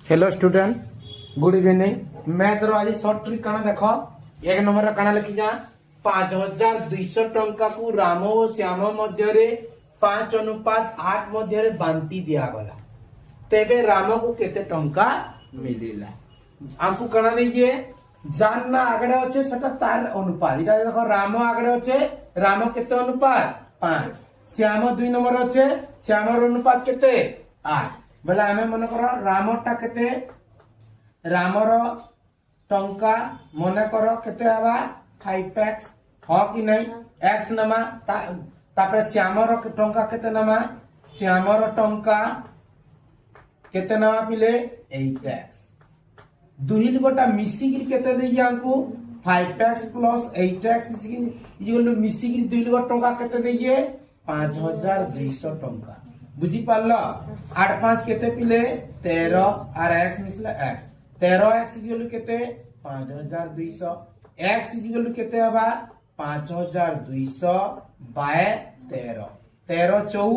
hello student good evening math रो आज short trick काना देखो एक नंबर काना लिखि जा 5200 टंका को राम और श्याम मध्य रे 5:8 मध्य रे बांटी दिया गला तेबे राम को केते टंका मिलिला हमको काना देखिए जानना आगड़े अच्छे सेटा तार अनुपात इटा देखो राम आगड़े अच्छे राम केते अनुपात 5 श्याम 2 नंबर अच्छे श्याम रो अनुपात केते 8 बेला आमे मन कर रामटा केते रामर टंका मन कर केते आबा 5x हो कि नहीं x नमा तापर श्यामर टंका केते नमा श्यामर टंका केते नमा पिले 8x दुहिल गोटा मिसी गिर केते देई हमको 5x + 8x इक्वल मिसी गिर दुहिल गोटा टंका केते देइए 5200 टंका बुझी पारलो 8 5 केते पिले 13 और x मिसला x 13x इक्वल केते 5200 x इक्वल केते हबा 5200 बाय 13 13 4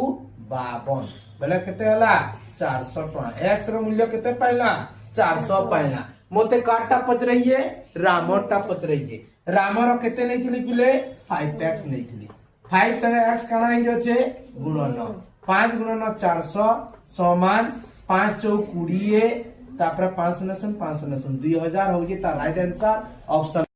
52 बोले केते हला 400 टका x रो मूल्य केते पाइला 400 पाइला मोते काटा पच रही है रामटा पच रही है रामर केते नहीं थली पिले 5x नहीं थली 5 संगे x काना ही रचे गुणन 5 गुणन 400 समान 5 चौक 20 तापर 5 शून्य 2000 हो जे ता राइट आंसर ऑप्शन